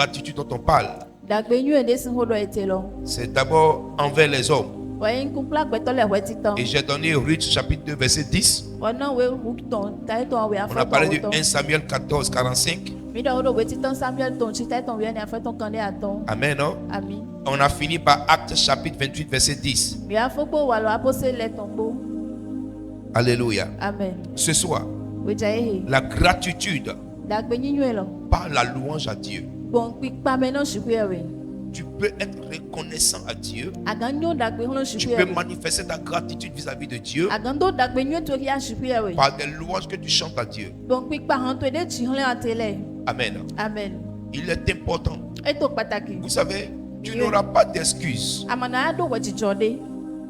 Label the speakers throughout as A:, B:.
A: gratitude dont on parle,
B: dagbe nyuie ɖe si ho ɖo ete lo.
A: c'est d'abord envers les hommes.
B: Wɔyi ŋkunkpla gbɛtɔ le hɔɛ titɔ.
A: Et j'ai donné Ruth chapitre 2 verset 10.
B: Wɔna wo wutɔ taetɔ wo
A: On a parlé du 1 Samuel 14, 45.
B: Mi ɖe wo ɖo wo titɔ Samuel tɔn tsi taetɔ wo ne afɛtɔ kan ɖe atɔ.
A: Amen, non?
B: Ami.
A: On a fini par Actes chapitre 28 verset 10.
B: Mi afɔ kpo walo apose le tɔn kpo.
A: Alléluia.
B: Amen.
A: Ce soir,
B: Wodza ehe.
A: la gratitude
B: Dagbe nyuie lo.
A: par la louange à Dieu.
B: Bon kpikpa me no shikuye we.
A: Tu peux être reconnaissant à Dieu.
B: Aganyo dagbe hono
A: Tu
B: shikuye
A: peux
B: we.
A: manifester ta gratitude vis-à-vis de Dieu
B: Agando dagbe nyuie to ya shikuye we.
A: par des louanges que tu chantes à Dieu.
B: Bon kpikpa han to de tsi hlen atele.
A: Amen.
B: Amen.
A: Il est important.
B: Eto pataki.
A: Vous savez, tu n'auras pas d'excuses.
B: Amana ado wo dzidzɔ de.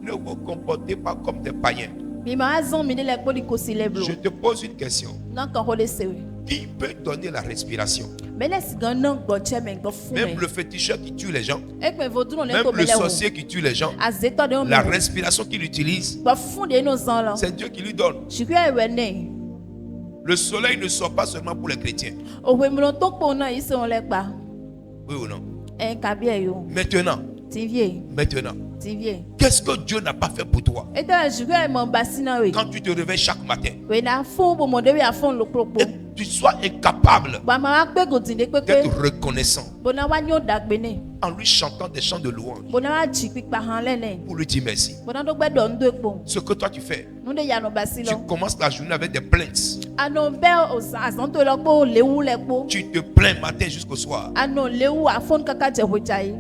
A: Ne vous comportez pas comme des païens.
B: Mi ma azon mi de le kpo di kosi le blo.
A: Je te pose une question.
B: Na kan ho le sewe.
A: Qui peut donner la respiration?
B: Me le sigan na gbɔtse me go fu
A: Même
B: me.
A: le féticheur qui tue les gens,
B: Ekpe vodun le
A: même
B: to
A: le
B: me le wo.
A: sorcier qui tue les gens,
B: Azetɔ de o
A: la
B: me.
A: respiration qu'il utilise,
B: Ba fu de no zan lo.
A: c'est Dieu qui lui donne.
B: Shikuye we ne.
A: Le soleil ne sort pas seulement pour les chrétiens.
B: Owe mi lo to kpo na ise on le pa.
A: Oui ou non?
B: En kabie yo.
A: Maintenant,
B: Tivie.
A: qu'est-ce que Dieu n'a pas fait pour toi?
B: Eto shikuye mo basina we.
A: Quand tu te réveilles chaque matin,
B: We na fu bo mo de we afon lo kpokpo.
A: et tu sois incapable
B: Ba ma wa pe go tin de pepe.
A: d'être reconnaissant
B: Bona wa nyo dagbe ne.
A: en lui chantant des chants de louange
B: Bona wa ji kpikpa han le ne.
A: pour lui dire merci.
B: Bona do gbedo ndo ekpo.
A: Ce que toi tu fais,
B: Nu de ya no
A: tu
B: basilo.
A: commences la journée avec des plaintes.
B: Ano be azon to lo kpo lewu le kpo.
A: Tu te plains matin jusqu'au soir.
B: Ano lewu afon kaka je hojai.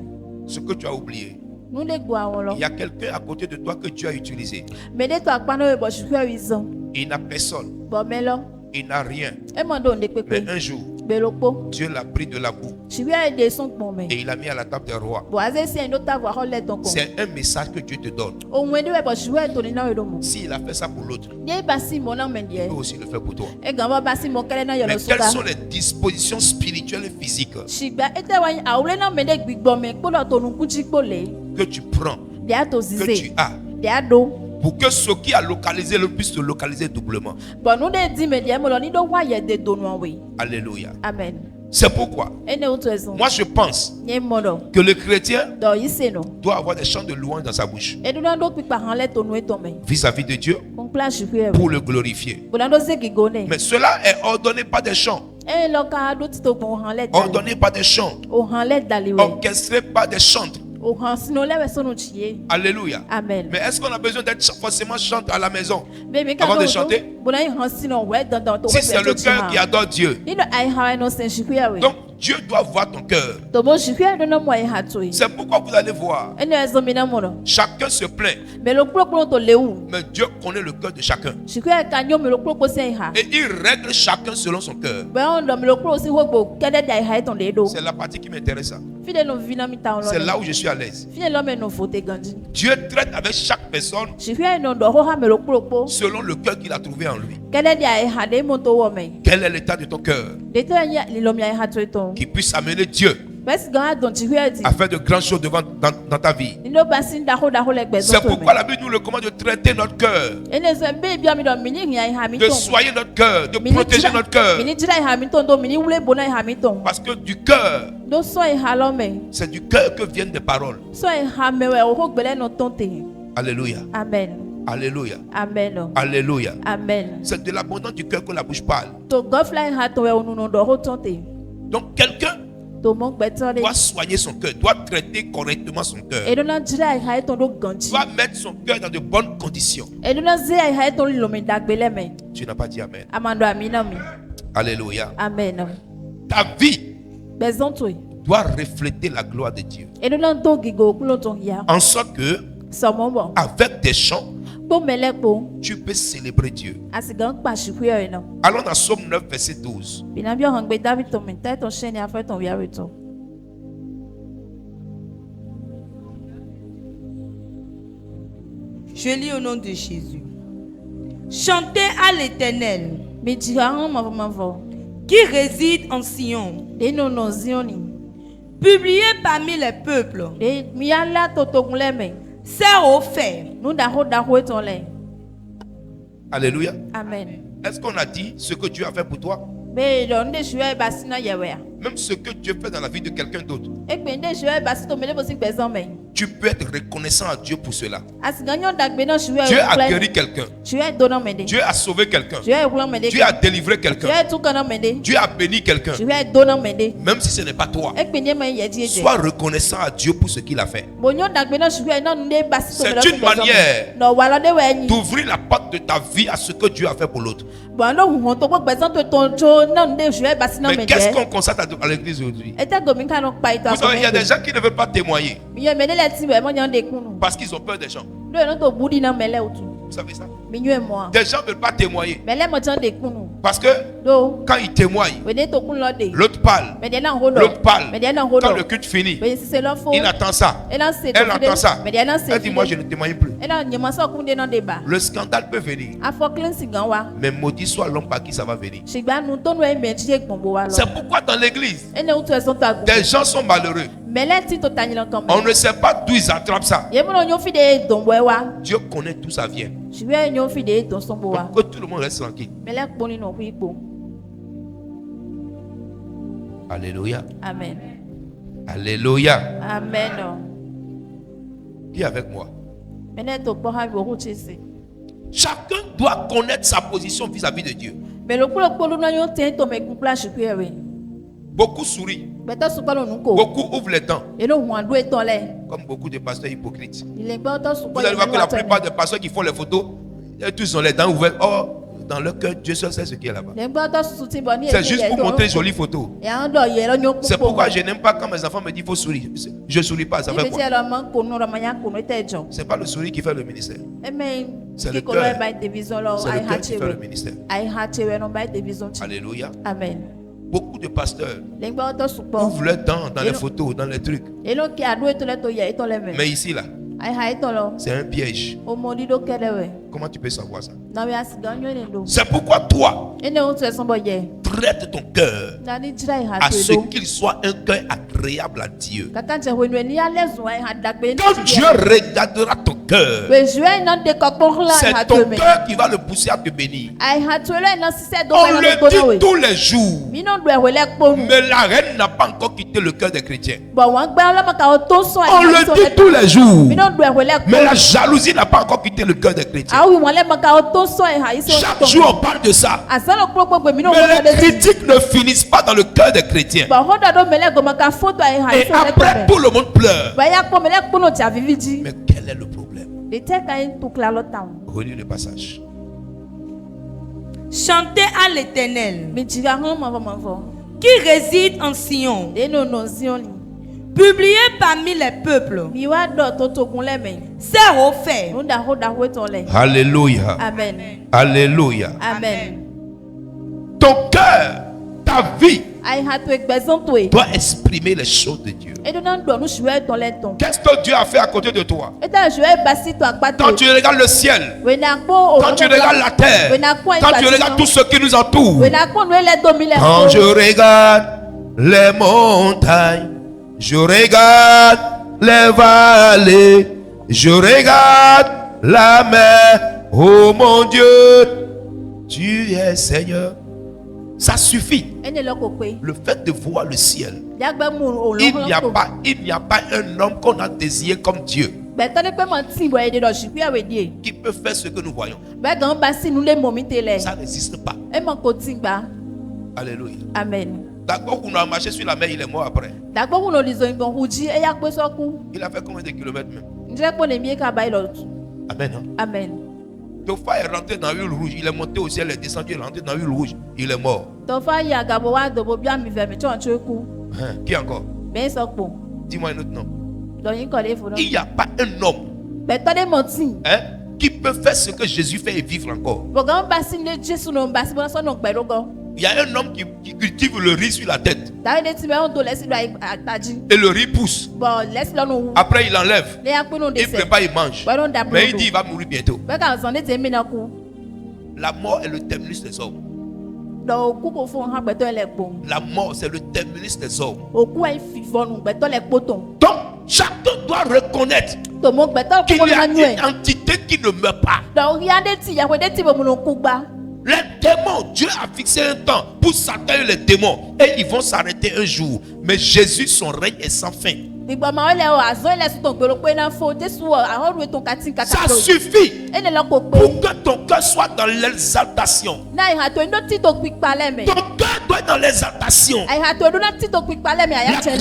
A: Ce que tu as oublié,
B: Nu de gbo awon lo.
A: il y a quelqu'un à côté de toi que Dieu a utilisé.
B: Me de to akpano we bo shikuye wizon.
A: Il n'a personne,
B: Bo me lo.
A: il n'a rien.
B: E mo do nde
A: Mais
B: pepe.
A: un jour,
B: Be lo kpo.
A: Dieu l'a pris de la boue
B: Shikuye de son kpon me.
A: et il l'a mis à la table des rois.
B: Bo aze si ndo ta vo ho le ton ko.
A: C'est un message que Dieu te donne.
B: Ohun ede we bo shikuye to ni na we do mo.
A: S'il a fait ça pour l'autre,
B: Ye basi mo na me
A: il
B: die.
A: peut aussi le faire pour toi.
B: E gan bo basi mo kele na yo lo
A: Mais quelles
B: suka.
A: sont les dispositions spirituelles et physiques
B: Shigba ete wa awle na me de gbigbo me kpo lo to nu kuchi kpo le.
A: que tu prends,
B: Dia to
A: que tu
B: zize.
A: as,
B: Dia do.
A: pour que ce qui a localisé le puisse se localiser doublement?
B: Bon nu de di me die mo lo ni do wa ye de do nu we.
A: Alléluia.
B: Amen.
A: C'est pourquoi,
B: Ene otu ezon.
A: moi je pense
B: Nye mo do.
A: que le chrétien
B: Do yise no.
A: doit avoir des chants de louange dans sa bouche
B: Edu na do kpikpa han le to nu eto me.
A: vis-à-vis de Dieu
B: Kunkla shikuye.
A: pour le glorifier.
B: Bo na do se gigone.
A: Mais cela est ordonné par des chants,
B: E lo ka do ti to gbon han le dali.
A: ordonné par des chants,
B: O han le dali we.
A: orchestré par des chantres.
B: O han sino le we sonu chie.
A: Alléluia.
B: Amen.
A: Mais est-ce qu'on a besoin d'être forcément chanteur à la maison?
B: Baby ka
A: Avant
B: do
A: de
B: do.
A: chanter?
B: Bo na han sino we dan to
A: Si
B: we
A: c'est le cœur qui adore Dieu,
B: Ni do ai ha no sen shikuye we.
A: donc Dieu doit voir ton cœur.
B: To bo shikuye do no mo ai ha to yi.
A: C'est pourquoi vous allez voir,
B: Ene ezon mi na mo no.
A: chacun se plaint,
B: Me lo kpokpo to lewu.
A: mais Dieu connaît le cœur de chacun.
B: Shikuye ka nyo me lo kpokpo se ha.
A: Et il règle chacun selon son cœur.
B: Be on do me lo kpokpo si hogbo kede dai ha ton le do.
A: C'est la partie qui m'intéresse.
B: Fide no vina mi ta on
A: C'est
B: lo.
A: là où je suis à l'aise.
B: Fide lo me no fote ganji.
A: Dieu traite avec chaque personne
B: Shikuye no do ho ha me lo kpokpo.
A: selon le cœur qu'il a trouvé en lui.
B: Kede dai ha de mo to wo me.
A: Quel est l'état de ton cœur
B: De to nya li lo mi ai ha to ton.
A: qui puisse amener Dieu
B: Bes gan don shikuye di.
A: à faire de grandes choses dans ta vie?
B: Ni do basin da ho le gbe
A: C'est
B: to
A: pourquoi
B: me.
A: la Bible nous le commande de traiter notre cœur,
B: Ene zo be bia mi do mini nya ha mi
A: de
B: ton.
A: soigner notre cœur, de protéger notre cœur.
B: Mini jira ha mi ton do mini wule bona ha mi ton.
A: Parce que du cœur,
B: Do so ha lo me.
A: c'est du cœur que viennent des paroles.
B: So ha me we o ho gbele no ton te.
A: Alléluia.
B: Amen.
A: Alléluia.
B: Amen.
A: Alléluia.
B: Amen.
A: C'est de l'abondance du cœur que la bouche parle.
B: To gofly ha to we onu no do ho ton te.
A: Donc quelqu'un
B: To mo gbeto de.
A: doit soigner son cœur, doit traiter correctement son cœur,
B: Edo na jira ha ton do ganji.
A: doit mettre son cœur dans de bonnes conditions.
B: Edo na ze ha ton lo me dagbele me.
A: Tu n'as pas dit Amen.
B: Amando amina mi.
A: Alléluia.
B: Amen.
A: Ta vie
B: Bezon to.
A: doit refléter la gloire de Dieu.
B: Edo na to gigo kulo ton ya.
A: En sorte que,
B: So mo bo.
A: avec des chants,
B: Po mele po.
A: tu peux célébrer Dieu.
B: Asigan pa shikuye no.
A: Allons dans Psaume 9, verset 12.
B: Bina bi hangbe David to me ta ton sheni afa ton ya reto.
C: Je lis au nom de Jésus. Chantez à l'Éternel
B: Mi jira han ma vo.
C: qui réside en Sion.
B: De no no zioni.
C: Publiez parmi les peuples.
B: De mi ala to gunle me.
C: Serre au fer.
B: Nu da ho eton le.
A: Alléluia.
B: Amen.
A: Est-ce qu'on a dit ce que Dieu a fait pour toi?
B: be do nde shwe basi na yewe.
A: Même ce que Dieu fait dans la vie de quelqu'un d'autre,
B: E pe nde shwe basi to mele bosi gbezon me.
A: tu peux être reconnaissant à Dieu pour cela.
B: Asiganyo dagbe na shwe.
A: Dieu a guéri quelqu'un.
B: Shwe do na mede.
A: Dieu a sauvé quelqu'un.
B: Shwe kulo mede.
A: Dieu a délivré quelqu'un.
B: Shwe tu kana mede.
A: Dieu a béni quelqu'un.
B: Shwe do na mede.
A: Même si ce n'est pas toi.
B: E pe nde me yeji eje.
A: Sois reconnaissant à Dieu pour ce qu'il a fait.
B: Bonyo dagbe na shwe na nde basi to
A: C'est
B: mele
A: une manière
B: no wala de we ni.
A: d'ouvrir la porte de ta vie à ce que Dieu a fait pour l'autre.
B: Bon no hu to gbezon to tonjo na nde shwe basi na
A: Mais
B: mede.
A: qu'est-ce qu'on constate à l'église aujourd'hui?
B: E te gomi kan no pa ito.
A: Vous savez, il y a des gens qui ne veulent pas témoigner
B: Miye mede le ti be mo nyan de kunu.
A: parce qu'ils ont peur des gens.
B: Do no to budi na mele otu.
A: Vous savez ça?
B: Miye moi.
A: Des gens ne veulent pas témoigner
B: Mele mo chan de kunu.
A: parce que
B: Do
A: quand ils témoignent,
B: we de to kun lo de.
A: l'autre parle,
B: Mede na hodo.
A: l'autre parle.
B: Mede na
A: Quand
B: hodo.
A: le culte finit,
B: We si se lo fo.
A: il attend ça.
B: Elle
A: Elle entend ça. Elle dit, moi je
B: Elle
A: ne témoigne plus.
B: a nyama so kunde no débat.
A: Le scandale peut venir,
B: Afo cleanse gan wa.
A: mais maudit soit l'homme par qui ça va venir.
B: Shigba nu to no e meji gbonbo wa lo.
A: C'est pourquoi dans l'église,
B: Ene utu eso ta gu.
A: des gens sont malheureux.
B: Mele ti to tanyi kan
A: On
B: me.
A: ne sait pas d'où ils attrapent ça.
B: Ye mo no nyo fi de donbo e wa.
A: Dieu connaît d'où ça vient.
B: Shiwe nyo fi de don sombo wa.
A: Que tout le monde reste tranquille.
B: Mele kponi no ku ipo.
A: Alléluia.
B: Amen.
A: Alléluia.
B: Amen.
A: Qui est avec moi?
B: Mele to gbo ha bo hu chese.
A: Chacun doit connaître sa position vis-à-vis de Dieu.
B: Me lo kulo polo na yo ten to me kupla shiku ewe.
A: Beaucoup sourient.
B: Beto su palo nu ko.
A: Beaucoup ouvrent les dents.
B: E no hu ando e ton le.
A: Comme beaucoup de pasteurs hypocrites.
B: Il est pas to su
A: Vous
B: palo.
A: allez voir que la plupart des pasteurs qui font les photos, tous ont les dents ouvertes. Or, dans leur cœur, Dieu seul sait ce qui est là-bas. C'est juste pour montrer une jolie photo. C'est pourquoi je n'aime pas quand mes enfants me disent qu'il faut sourire. Je ne souris pas, ça fait quoi? C'est pas le sourire qui fait le ministère. C'est le cœur. C'est le cœur qui fait le ministère. Alléluia.
B: Amen.
A: Beaucoup de pasteurs ouvrent leurs dents dans les photos, dans les trucs. Mais ici, là, c'est un piège. Comment tu peux savoir ça? C'est pourquoi toi, traite ton cœur à ce qu'il soit un cœur agréable à Dieu. Quand Dieu regardera ton cœur, c'est ton cœur qui va le pousser à te bénir. On le dit tous les jours. Mais la reine n'a pas encore quitté le cœur des chrétiens. On le dit tous les jours. Mais la jalousie n'a pas encore quitté le cœur des chrétiens. Chaque jour on parle de ça. Mais les critiques ne finissent pas dans le cœur des chrétiens. Et après tout le monde pleure. Mais quel est le problème? Relis le passage.
C: Chantez à l'Éternel qui réside en Sion. Publiez parmi les peuples ses refaits.
A: Alléluia.
B: Amen.
A: Alléluia.
B: Amen.
A: Ton cœur, ta vie doit exprimer les choses de Dieu. Qu'est-ce que Dieu a fait à côté de toi? Quand tu regardes le ciel, quand tu regardes la terre, quand tu regardes tout ce qui nous entoure, quand je regarde les montagnes, je regarde les vallées, je regarde la mer, oh mon Dieu, tu es Seigneur. Ça suffit. Le fait de voir le ciel, il n'y a pas un homme qu'on a désigné comme Dieu qui peut faire ce que nous voyons. Ça n'existe pas. Alléluia.
B: Amen.
A: D'accord, on a marché sur la mer, il est mort après. Il a fait combien de kilomètres même? Amen. Hein?
B: Amen.
A: Topha est rentré dans l'huile rouge, il est monté au ciel, il est descendu, il est rentré dans l'huile rouge, il est mort. Qui encore? Dis-moi un autre nom. Il n'y a pas un homme qui peut faire ce que Jésus fait et vivre encore. Il y a un homme qui cultive le riz sur la tête. Et le riz pousse. Après il enlève. Il prépare, il mange. Mais il dit il va mourir bientôt. La mort est le terminus des hommes. La mort c'est le terminus des hommes. Donc chacun doit reconnaître qu'il y a une entité qui ne meurt pas. Les démons, Dieu a fixé un temps pour Satan et les démons. Et ils vont s'arrêter un jour. Mais Jésus, son règne est sans fin. Ça suffit pour que ton cœur soit dans l'exaltation. Ton cœur doit être dans l'exaltation. La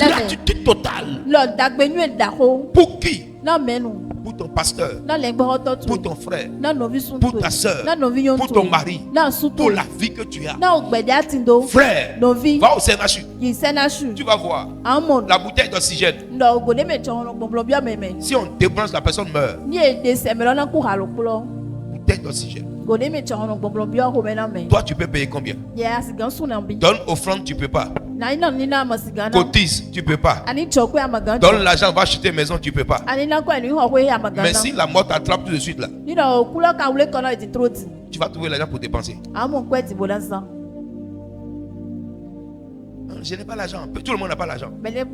A: gratitude totale. Pour qui? Pour ton pasteur, pour ton frère, pour ta soeur, pour ton mari, pour la vie que tu as. Frère, va au CNHU. Tu vas voir la bouteille d'oxygène. Si on débranche, la personne meurt. Bouteille d'oxygène. Toi, tu peux payer combien? Donne offrande, tu ne peux pas. Cotise, tu ne peux pas. Donne l'argent, va acheter une maison, tu ne peux pas. Mais si la mort t'attrape tout de suite là, tu vas trouver l'argent pour dépenser. Je n'ai pas l'argent. Tout le monde n'a pas l'argent. Une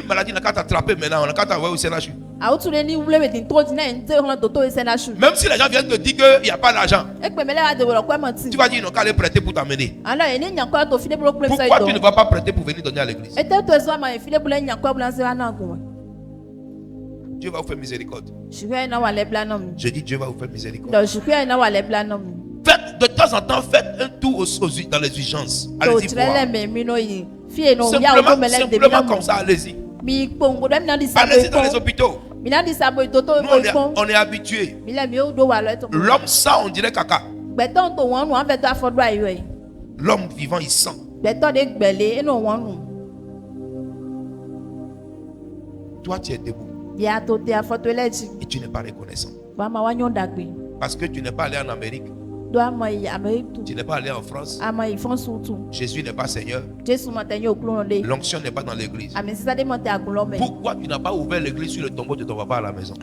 A: maladie n'a qu'à t'attraper maintenant. On n'a qu'à t'envoyer au CNHU. Même si les gens viennent te dire qu'il n'y a pas d'argent, tu vas dire ils n'ont qu'à aller prêter pour t'amener. Pourquoi tu ne vas pas prêter pour venir donner à l'église? Dieu va vous faire miséricorde. Je dis Dieu va vous faire miséricorde. Faites, de temps en temps, faites un tour dans les urgences. Allez-y voir. Simplement comme ça, allez-y. Allez-y dans les hôpitaux. Nous, on est habitués. L'homme sent, on dirait caca. L'homme vivant, il sent. Toi, tu es debout. Et tu n'es pas reconnaissant. Parce que tu n'es pas allé en Amérique. Tu n'es pas allé en France. Jésus n'est pas Seigneur. L'onction n'est pas dans l'église. Pourquoi tu n'as pas ouvert l'église sur le tombeau de ton papa à la maison?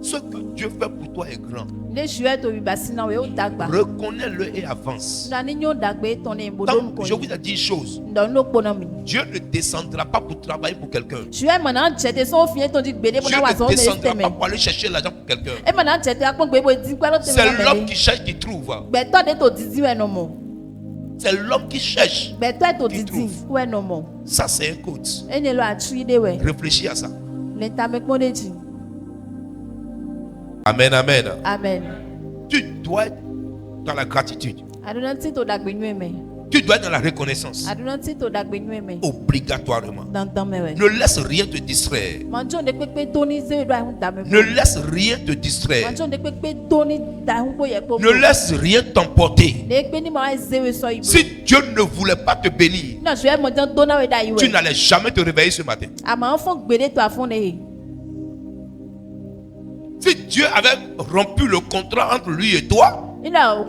A: Ce que Dieu fait pour toi est grand. Reconnais-le et avance. Donc, je vous ai dit une chose. Dieu ne descendra pas pour travailler pour quelqu'un. Dieu ne descendra pas pour aller chercher l'argent pour quelqu'un. C'est l'homme qui cherche qui trouve. C'est l'homme qui cherche qui trouve. Ça, c'est un code. Réfléchis à ça. Amen, amen.
B: Amen.
A: Tu dois être dans la gratitude. Tu dois être dans la reconnaissance. Obligatoirement. Ne laisse rien te distraire. Ne laisse rien te distraire. Ne laisse rien t'emporter. Si Dieu ne voulait pas te bénir, tu n'allais jamais te réveiller ce matin. Si Dieu avait rompu le contrat entre lui et toi, tu n'allais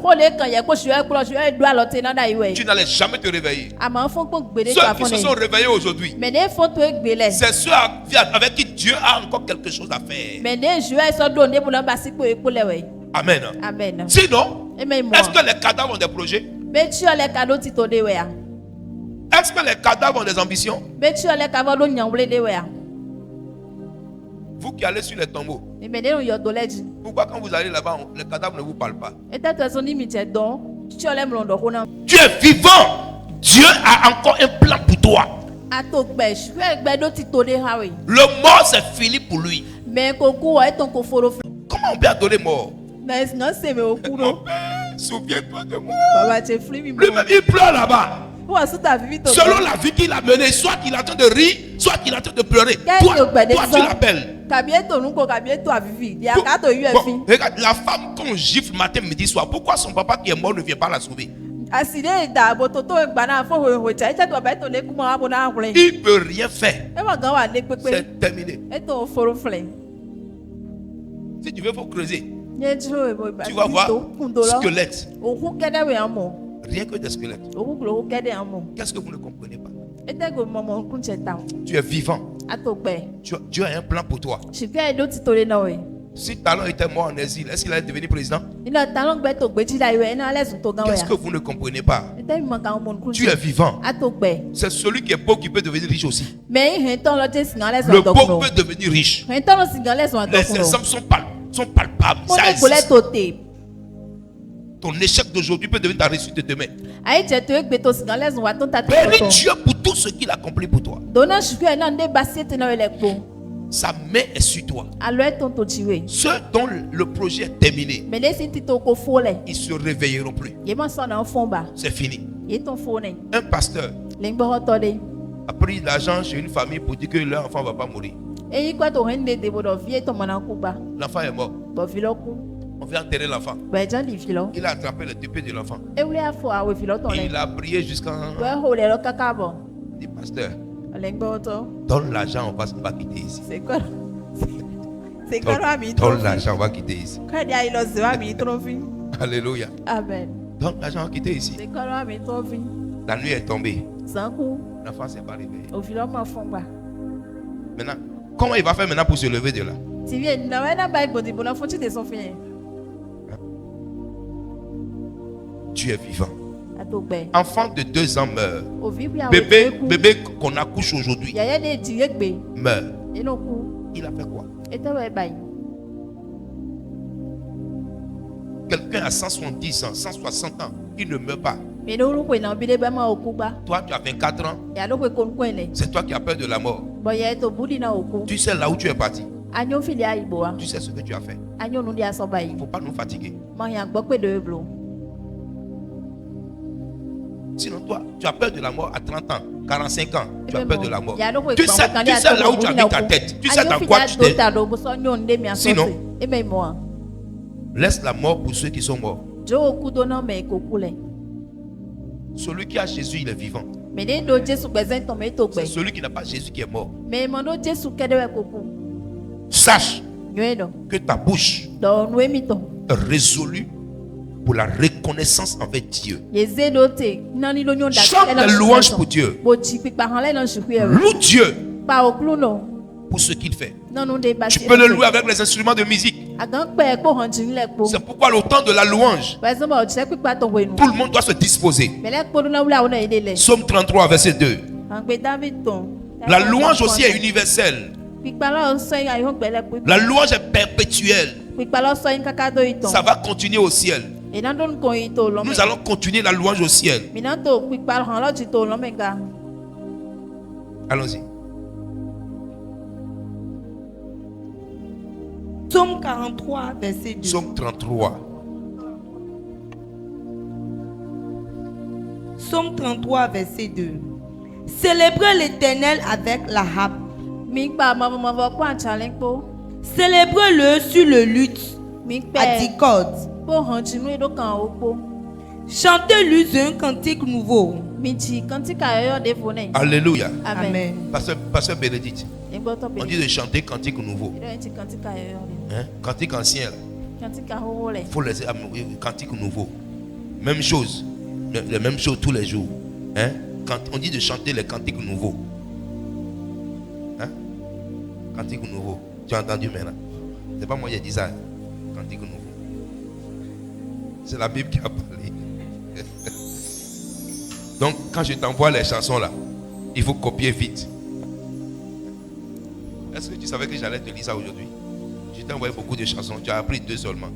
A: jamais te réveiller. Ceux qui se sont réveillés aujourd'hui, c'est ceux avec qui Dieu a encore quelque chose à faire. Amen.
B: Amen.
A: Sinon, est-ce que les cadavres ont des projets? Est-ce que les cadavres ont des ambitions? Vous qui allez sur les tombeaux, pourquoi quand vous allez là-bas, les cadavres ne vous parlent pas? Tu es vivant. Dieu a encore un plan pour toi. Le mort, c'est fini pour lui. Comment on peut adorer mort? Souviens-toi de moi. Lui-même, il pleure là-bas. Selon la vie qu'il a menée, soit il est en train de rire, soit il est en train de pleurer. Toi tu l'appelles. Regarde, la femme qu'on gifle matin, midi, soir, pourquoi son papa qui est mort ne vient pas la sauver? Il ne peut rien faire. C'est terminé. Si tu veux, il faut creuser. Tu vas voir squelette. Rien que des squelettes. Qu'est-ce que vous ne comprenez pas? Tu es vivant. Dieu a un plan pour toi. Si Talon était mort en exil, est-ce qu'il allait devenir président? Qu'est-ce que vous ne comprenez pas? Tu es vivant. C'est celui qui est pauvre qui peut devenir riche aussi. Le pauvre peut devenir riche. Les exemples sont palpables. Ça existe. Ton échec d'aujourd'hui peut devenir ta réussite de demain. Bénis Dieu pour tout ce qu'il a accompli pour toi. Sa main est sur toi. Ceux dont le projet est terminé, ils se réveilleront plus. C'est fini. Un pasteur a pris l'argent chez une famille pour dire que leur enfant ne va pas mourir. L'enfant est mort. On vient enterrer l'enfant. Il a attrapé le tépé de l'enfant. Il a prié jusqu'à... dit pasteur, donne l'argent, on va quitter ici. Donne l'argent, on va quitter ici. Alléluia.
B: Amen.
A: Donne l'argent, on va quitter ici. La nuit est tombée. L'enfant s'est pas réveillé. Maintenant, comment il va faire maintenant pour se lever de là? Tu es vivant. Enfant de 2 ans meurt. Bébé qu'on accouche aujourd'hui meurt. Il a fait quoi? Quelqu'un à 170 ans, 160 ans, il ne meurt pas. Toi, tu as 24 ans. C'est toi qui as peur de la mort. Tu sais là où tu es parti. Tu sais ce que tu as fait. Il ne faut pas nous fatiguer. Sinon, toi, tu as peur de la mort à 30 ans, 45 ans. Tu as peur de la mort. Tu sais là où tu as mis ta tête. Tu sais dans quoi tu t'es. Sinon, laisse la mort pour ceux qui sont morts. Celui qui a Jésus, il est vivant. C'est celui qui n'a pas Jésus qui est mort. Sache que ta bouche est résolue pour la reconnaissance envers Dieu. Chante des louanges pour Dieu. Loue Dieu pour ce qu'il fait. Tu peux le louer avec les instruments de musique. C'est pourquoi au temps de la louange, tout le monde doit se disposer. Psaume 33, verset 2. La louange aussi est universelle. La louange est perpétuelle. Ça va continuer au ciel. Nous allons continuer la louange au ciel. Allons-y.
C: Psaume 43, verset 2.
A: Psaume 33.
C: Psaume 33, verset 2. Célébrez l'Éternel avec la harpe. Célébrez-le sur le luth à 10 cordes. Chantez-lui un cantique nouveau.
A: Alléluia.
C: Amen.
A: Pasteur Bénédicte, on dit de chanter cantique nouveau. Hein? Cantique ancien. Il faut laisser cantique nouveau. Même chose. Les mêmes choses tous les jours. Hein? Quand on dit de chanter les cantiques nouveaux. Hein? Cantique nouveau. Tu as entendu maintenant? C'est pas moi qui ai dit ça. Cantique nouveau. C'est la Bible qui a parlé. Donc, quand je t'envoie les chansons là, il faut copier vite. Est-ce que tu savais que j'allais te lire ça aujourd'hui? Je t'ai envoyé beaucoup de chansons. Tu as appris 2 seulement.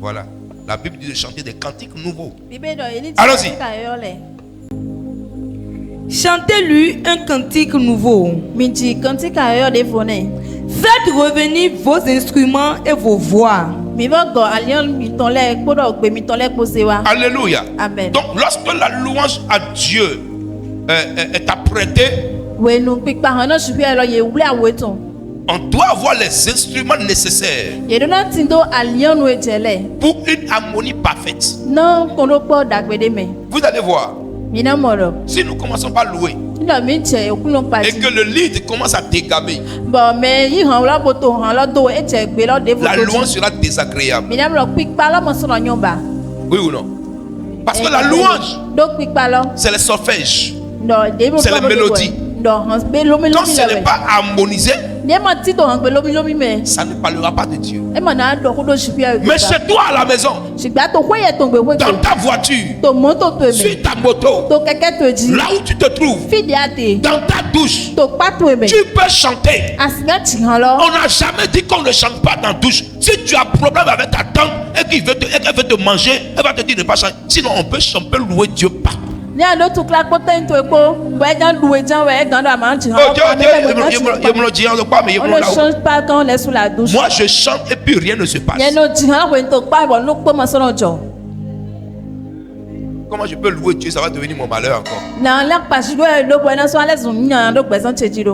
A: Voilà. La Bible dit de chanter des cantiques nouveaux. Allons-y.
C: Chantez-lui un cantique nouveau. Faites revenir vos instruments et vos voix.
A: Alléluia.
B: Amen.
A: Donc, lorsque la louange à Dieu est apprêtée, on doit avoir les instruments nécessaires pour une harmonie parfaite. Vous allez voir, si nous commençons par louer et que le lead commence à dégamer, la louange sera désagréable. Oui ou non? Parce que la louange, c'est le solfège, c'est la mélodie. Quand ce n'est pas harmonisé, ça ne parlera pas de Dieu. Mais chez toi à la maison, dans ta voiture, sur ta moto, là où tu te trouves, dans ta douche, tu peux chanter. On n'a jamais dit qu'on ne chante pas dans la douche. Si tu as un problème avec ta tante et qu'elle veut te manger, elle va te dire de ne pas chanter. Sinon, on peut louer Dieu pas. Moi, je chante et puis rien ne se passe. Comment je peux louer Dieu, ça va devenir mon malheur encore.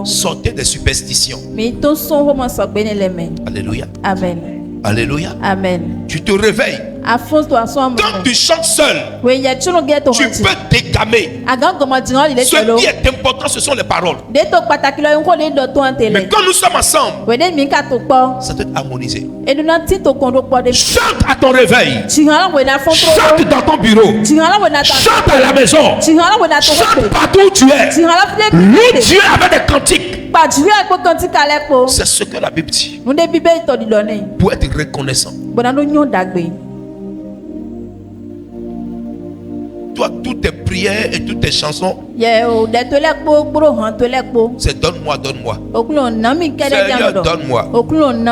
A: Sortez des superstitions. Alléluia.
B: Amen.
A: Alléluia.
B: Amen.
A: Tu te réveilles. Quand tu chantes seul, tu peux dégamer. Ce qui est important, ce sont les paroles. Mais quand nous sommes ensemble, ça doit être harmonisé. Chante à ton réveil. Chante dans ton bureau. Chante à la maison. Chante partout où tu es. Loue Dieu avec des cantiques. C'est ce que la Bible dit. Pour être reconnaissant. Toi, toutes tes prières et toutes tes chansons, c'est donne-moi, donne-moi. Seigneur, donne-moi.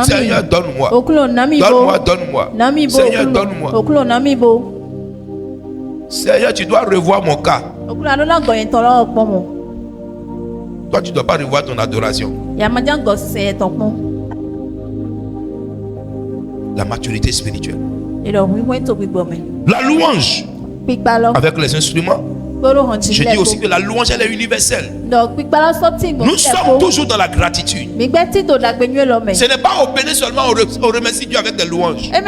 A: Seigneur, donne-moi. Donne-moi, donne-moi. Seigneur, donne-moi. Seigneur, tu dois revoir mon cas. Toi, tu ne dois pas revoir ton adoration. La maturité spirituelle. La louange avec les instruments. Je dis aussi que la louange elle est universelle. Nous sommes toujours dans la gratitude. Ce n'est pas au béni seulement on remercie Dieu avec des louanges. En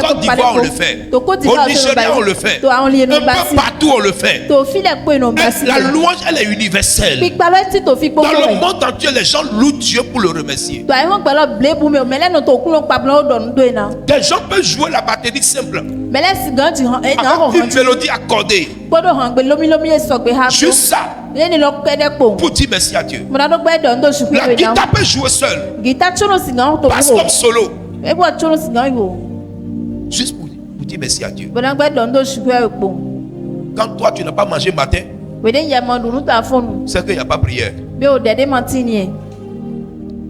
A: Côte d'Ivoire on le fait. Au Nigeria on le fait. Un peu partout on le fait. La louange elle est universelle. Dans le monde entier les gens louent Dieu pour le remercier. Des gens peuvent jouer la batterie simple avec une mélodie accordée. Juste ça pour dire merci à Dieu. La guitare peut jouer seule, passe comme solo, juste pour dire merci à Dieu. Quand toi tu n'as pas mangé matin, c'est qu'il n'y a pas prière.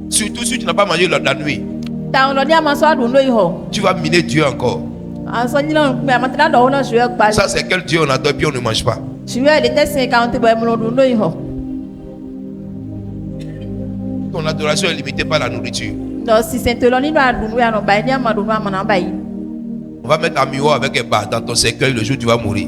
A: Surtout si tu n'as pas mangé la nuit, tu vas miner Dieu encore. Ça c'est quel Dieu on adore puis on ne mange pas. Ton adoration est limitée par la nourriture. On va mettre un miroir avec un bar dans ton cercueil le jour où tu vas mourir.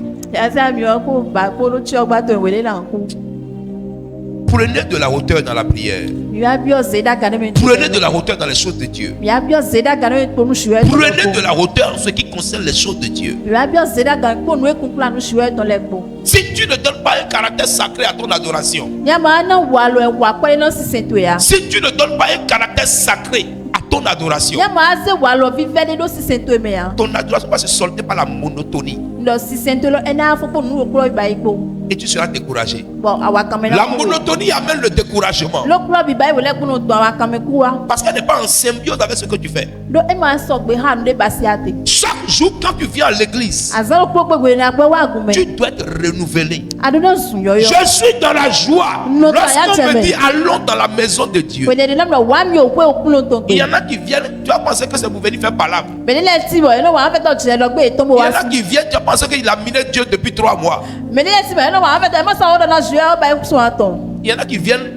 A: Prenez de la hauteur dans la prière. Prenez de la hauteur dans les choses de Dieu. Prenez de la hauteur en ce qui concerne les choses de Dieu. Si tu ne donnes pas un caractère sacré à ton adoration, si tu ne donnes pas un caractère sacré à ton adoration, ton adoration va se solder par la monotonie. Et tu seras découragé. La monotonie amène le découragement. Parce qu'elle n'est pas en symbiose avec ce que tu fais. Chaque jour quand tu viens à l'église, tu dois être renouvelé. Je suis dans la joie. Lorsqu'on me dit allons dans la maison de Dieu, il y en a qui viennent, tu as pensé que c'est pour venir faire palabre. Il y en a qui viennent, tu as pensé qu'il a miné Dieu depuis 3 mois. Il y en a qui viennent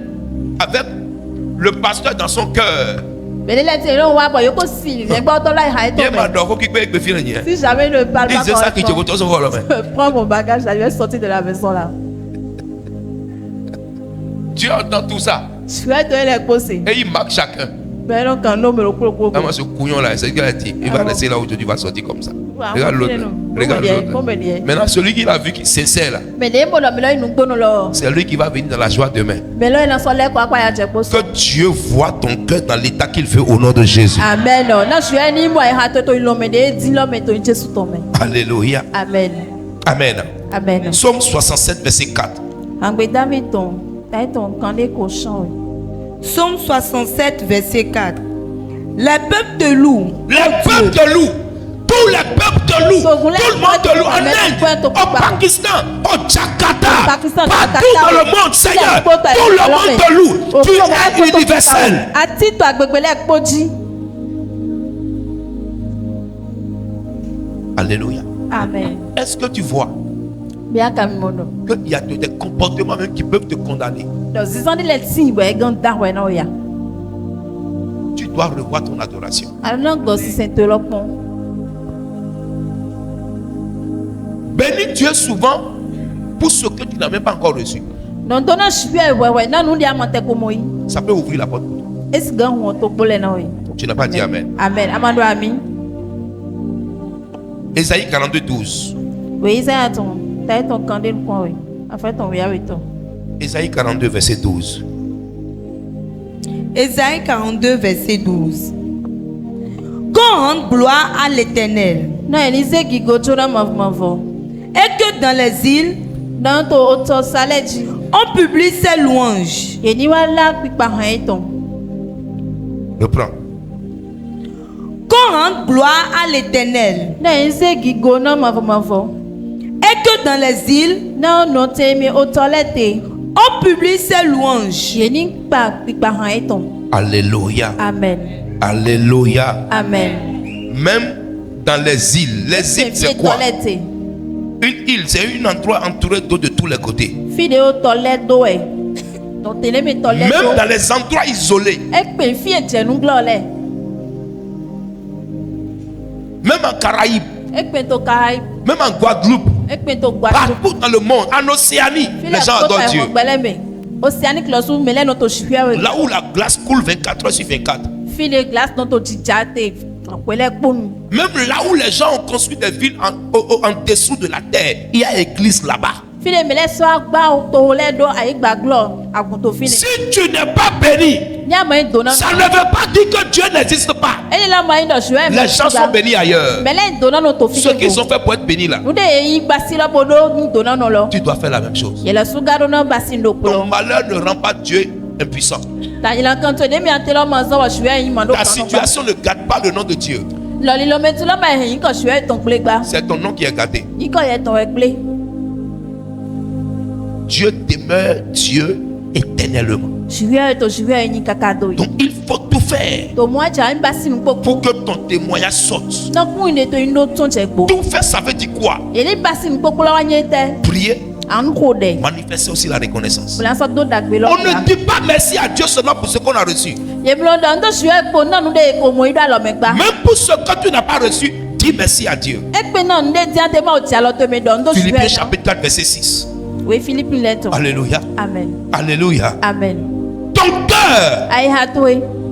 A: avec le pasteur dans son cœur.
B: Si jamais il ne parle pas, je prends mon bagage, je vais sortir de la maison là.
A: Dieu entend tout ça. Et il marque chacun. Ce couillon là, c'est ce qu'il a dit. Il va rester là où tu vas sortir comme ça. Regarde l'autre. Regarde l'autre. Maintenant, celui qui l'a vu qui c'est sincère là, c'est lui qui va venir dans la joie demain. Que Dieu voit ton cœur dans l'état qu'il fait au nom de Jésus.
B: Amen.
A: Alléluia.
B: Amen.
A: Amen.
B: Amen.
A: Psaume 67 verset 4.
C: Psaume 67, verset 4. Les peuples te louent.
A: Les peuples te louent. Tous les peuples te louent. Tout le monde te loue. En Inde, au Pakistan, au Jakarta, partout dans le monde, Seigneur, tout le monde te loue. Tu es universel. Alléluia.
B: Amen.
A: Est-ce que tu vois qu'il y a des comportements même qui peuvent te condamner? Tu dois revoir ton adoration. Bénis Dieu souvent pour ce que tu n'as même pas encore reçu. Ça peut ouvrir la porte pour toi. Tu n'as pas dit Amen.
B: Amen.
A: Ésaïe 42, 12. Ésaïe 42, verset 12.
C: Ésaïe 42, verset 12. Qu'on rende gloire à l'Éternel. Et que dans les îles, on publie ses louanges.
A: Reprends.
C: Qu'on rende gloire à l'Éternel. Et que dans les îles, on publie ses louanges.
A: Alléluia.
B: Amen.
A: Alléluia.
B: Amen.
A: Même dans les îles c'est quoi? Une île, c'est un endroit entouré d'eau de tous les côtés. Même dans les endroits isolés. Même en Caraïbes. Même en Guadeloupe. Partout dans le monde. En Océanie. Les gens adorent Dieu. Là où la glace coule 24 heures sur 24. Même là où les gens ont construit des villes en dessous de la terre, il y a l'église là-bas. Si tu n'es pas béni, ça ne veut pas dire que Dieu n'existe pas. Les gens sont bénis ailleurs. Ceux qui sont faits pour être bénis là, tu dois faire la même chose. Ton malheur ne rend pas Dieu impuissant. Ta situation ne gâte pas le nom de Dieu. C'est ton nom qui est gâté. Dieu demeure Dieu éternellement. Donc il faut tout faire pour que ton témoignage sorte. Tout faire, ça veut dire quoi? Prier. Manifester aussi la reconnaissance. On ne dit pas merci à Dieu seulement pour ce qu'on a reçu. Même pour ce que tu n'as pas reçu, dis merci à Dieu. Philippiens chapitre 4 verset 6. Alléluia.
B: Amen.
A: Alléluia.
B: Amen.
A: Ton cœur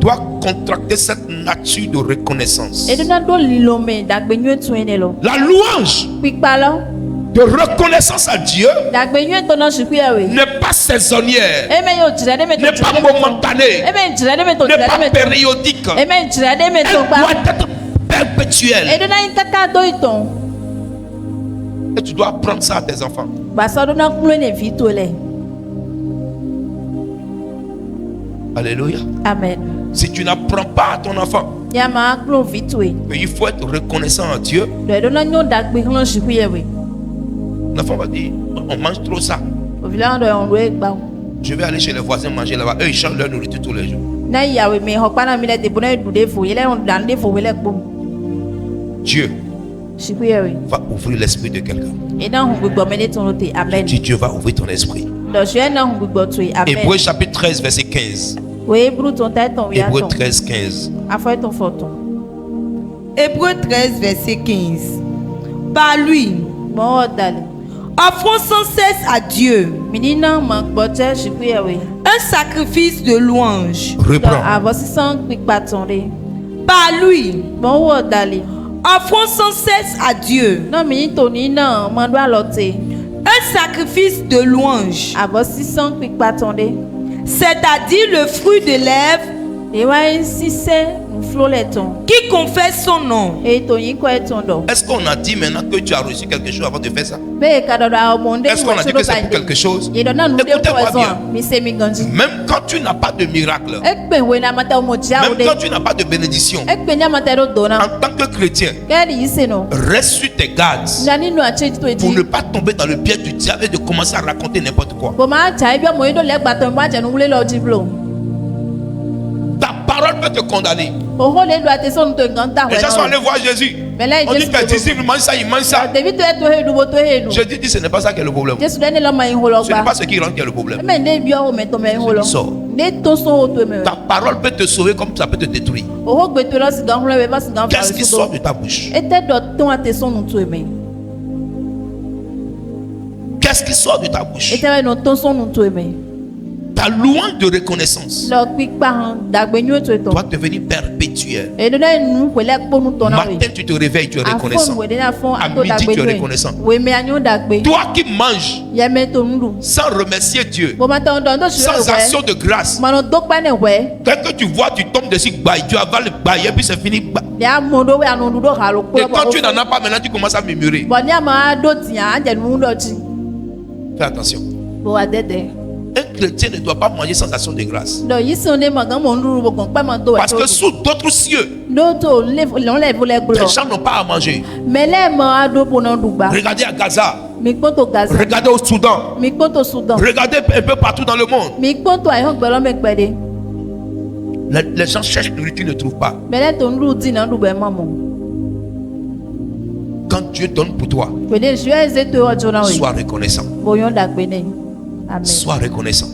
A: doit contracter cette nature de reconnaissance. La louange de reconnaissance à Dieu n'est pas saisonnière, n'est pas momentanée, n'est pas périodique. Elle doit être perpétuelle. Et tu dois apprendre ça à tes enfants. Alléluia.
B: Amen.
A: Si tu n'apprends pas à ton enfant, mais il faut être reconnaissant à Dieu. L'enfant va dire, on mange trop ça. Je vais aller chez les voisins manger là-bas. Eux, ils changent leur nourriture tous les jours. Dieu va ouvrir l'esprit de quelqu'un. Dieu va ouvrir ton esprit. Hébreux chapitre 13 verset 15. Hébreux 13 15.
C: Hébreux 13 verset 15. Par lui, offrons sans cesse à Dieu un sacrifice de louange.
A: Reprends.
C: Par lui, offrons sans cesse à Dieu un sacrifice de louange, c'est-à-dire le fruit de lèvres Qui confesse son nom.
A: Est-ce qu'on a dit maintenant que tu as reçu quelque chose avant de faire ça? Est-ce qu'on a dit que c'est pour quelque chose? Écoutez-moi bien. Même quand tu n'as pas de miracle, même quand tu n'as pas de bénédiction, en tant que chrétien, reste sur tes gardes pour ne pas tomber dans le piège du diable et de commencer à raconter n'importe quoi. Ta parole peut te condamner. Les gens sont allés voir Jésus. On dit que tes disciples mangent ça, ils mangent ça. Je dis, ce n'est pas ça qui est le problème. Ce n'est pas ce qui rentre qui est le problème. Ta parole peut te sauver comme ça peut te détruire. Qu'est-ce qui sort de ta bouche? Qu'est-ce qui sort de ta bouche? Ta louange de reconnaissance doit devenir perpétuelle. Matin, tu te réveilles, tu es reconnaissant. À midi, tu es reconnaissant. Toi qui manges sans remercier Dieu, sans action de grâce, dès que tu vois, tu tombes dessus, tu avales le bail et puis c'est fini. Et quand tu n'en as pas, maintenant tu commences à murmurer. Fais attention. Un chrétien ne doit pas manger sans action de grâce. Parce que sous d'autres cieux, les gens n'ont pas à manger. Regardez à Gaza. Regardez au Soudan. Regardez un peu partout dans le monde. Les gens cherchent nourriture, ils ne trouvent pas. Quand Dieu donne pour toi, sois reconnaissant. Sois reconnaissant.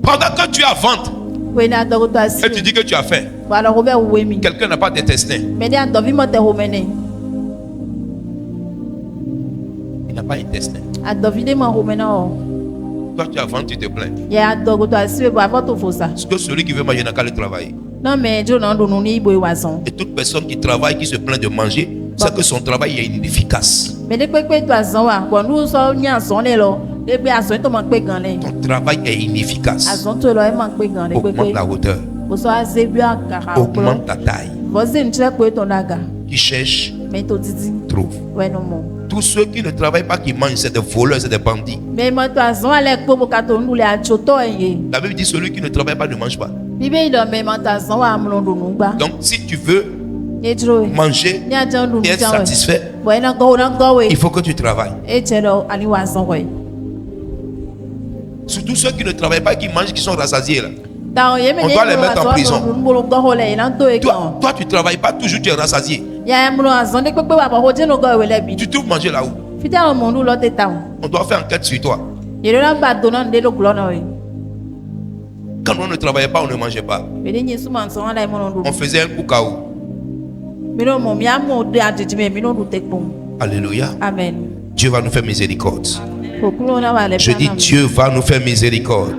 A: Pendant que tu as ventre et tu dis que tu as faim, quelqu'un n'a pas d'intestin. Il n'a pas d'intestin. Toi tu as ventre, tu te plains. Parce que celui qui veut manger n'a qu'à le travailler. Et toute personne qui travaille, qui se plaint de manger, c'est que son travail est inefficace. Ton travail est inefficace. Augmente la hauteur. Augmente ta taille. Qui cherche, trouve. Tous ceux qui ne travaillent pas, qui mangent, c'est des voleurs, c'est des bandits. La Bible dit celui qui ne travaille pas ne mange pas. Donc si tu veux manger et être satisfait, il faut que tu travailles. Surtout ceux qui ne travaillent pas, qui mangent, qui sont rassasiés là. On doit les mettre en prison. Toi tu ne travailles pas, toujours tu es rassasié. Tu trouves manger là où? On doit faire enquête sur toi. Quand on ne travaillait pas, on ne mangeait pas. On faisait un koukaou. Alléluia.
B: Amen.
A: Dieu va nous faire miséricorde. Je dis Dieu va nous faire miséricorde.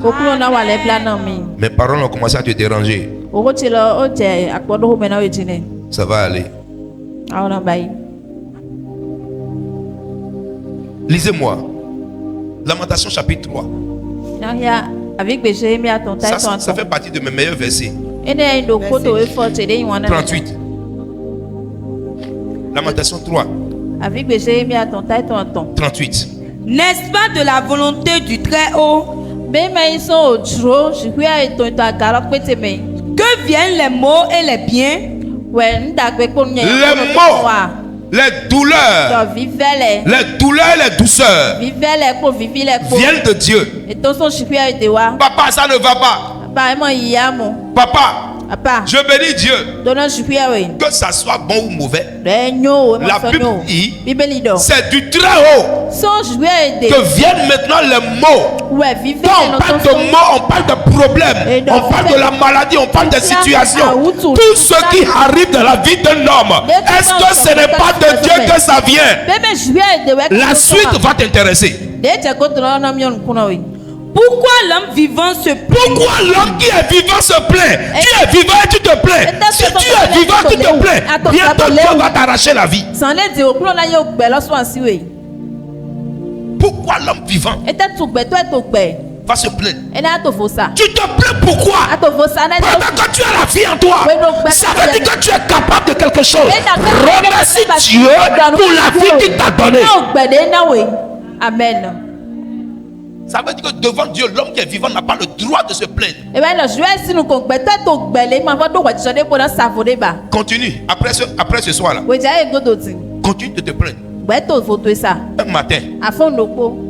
A: Mes paroles ont commencé à te déranger. Ça va aller. Lisez-moi Lamentation chapitre 3. Ça fait partie de mes meilleurs versets. 38. Lamentation 3. 38.
C: N'est-ce pas de la volonté du Très-Haut que viennent les maux et les biens?
A: Les maux, les douleurs, les douceurs viennent de Dieu. Papa, ça ne va pas. Papa, je bénis Dieu. Que ça soit bon ou mauvais, la Bible dit c'est du Très-Haut que viennent maintenant les mots. Quand on parle de mots, on parle de problèmes, on parle de la maladie, on parle des situations. Tout ce qui arrive dans la vie d'un homme, est-ce que ce n'est pas de Dieu que ça vient? La suite va t'intéresser.
C: Pourquoi l'homme vivant se plaint?
A: Pourquoi l'homme qui est vivant se plaint? Tu es vivant et tu te plains. Si tu es vivant, tu te plains. Bientôt Dieu va t'arracher la vie. Pourquoi l'homme vivant va se plaindre. Tu te plains pourquoi? Pendant que tu as la vie en toi, ça veut dire que tu es capable de quelque chose. Remercie Dieu pour la vie qu'il t'a donnée.
B: Amen.
A: Ça veut dire que devant Dieu, l'homme qui est vivant n'a pas le droit de se plaindre. Continue. Après ce soir-là, continue de te plaindre. Un matin,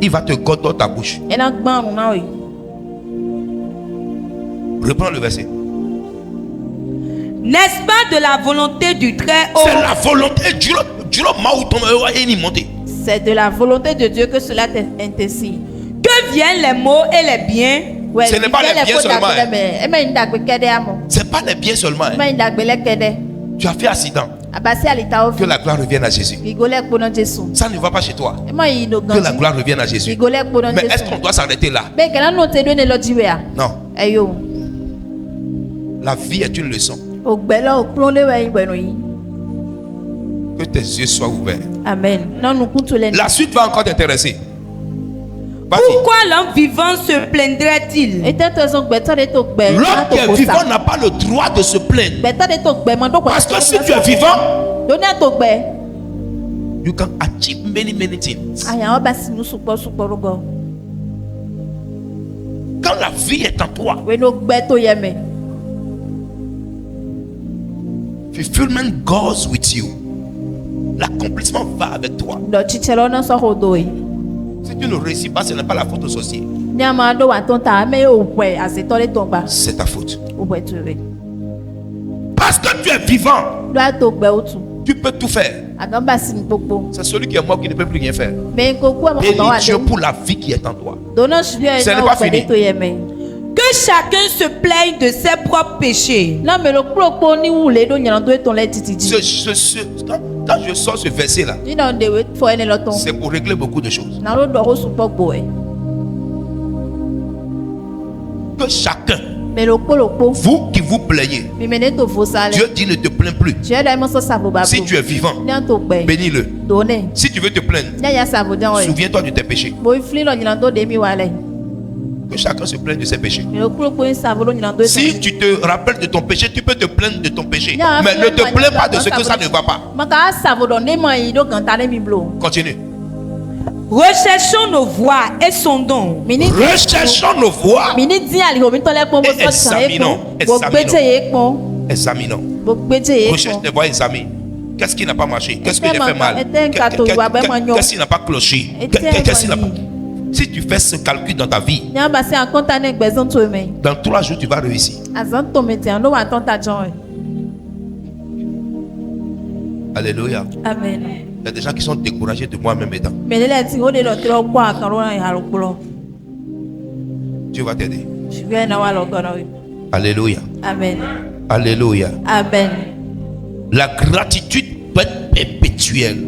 A: il va te goder ta bouche. Reprends le verset.
C: N'est-ce pas de la volonté du Très-Haut?
A: C'est la volonté du
B: C'est de la volonté de Dieu que cela t'intéresse.
C: Que viennent les maux et les biens?
A: Ce n'est pas les biens seulement. C'est pas les biens seulement. Tu as fait accident. Que la gloire revienne à Jésus. Ça ne va pas chez toi. Que la gloire revienne à Jésus. Mais est-ce qu'on doit s'arrêter là? Non. La vie est une leçon. Que tes yeux soient ouverts.
B: Amen.
A: La suite va encore t'intéresser.
C: Pourquoi l'homme vivant se plaindrait-il?
A: L'homme qui est vivant n'a pas le droit de se plaindre. Parce que si tu es vivant, you can achieve many things. Quand la vie est en toi, fulfillment goes with you. L'accomplissement va avec toi. Si tu ne réussis pas, ce n'est pas la faute au sorcier. C'est ta faute. Parce que tu es vivant, tu peux tout faire. C'est celui qui est mort qui ne peut plus rien faire. Bénis Dieu pour la vie qui est en toi. Ce n'est pas fini.
C: Que chacun se plaigne de ses propres péchés.
A: Quand je sors ce verset là, c'est pour régler beaucoup de choses. Que chacun, vous qui vous plaignez, Dieu dit ne te plains plus. Si tu es vivant, bénis-le. Si tu veux te plaindre, souviens-toi de tes péchés. Que chacun se plaigne de ses péchés. Si tu te rappelles de ton péché, tu peux te plaindre de ton péché. Mais ne te plains pas de ce que ça ne va pas. Continue.
C: Recherchons nos voies et sondons.
A: Recherchons nos voies et examinons. Recherche tes voies et examine. Qu'est-ce qui n'a pas marché? Qu'est-ce que j'ai fait mal? Qu'est-ce qui n'a pas cloché? Qu'est-ce qui n'a pas... Si tu fais ce calcul dans ta vie, dans 3 jours, tu vas réussir. Alléluia.
B: Amen.
A: Il y a des gens qui sont découragés de moi-même étant. Dieu va t'aider. Alléluia.
B: Amen.
A: Alléluia.
B: Amen.
A: La gratitude peut être perpétuelle.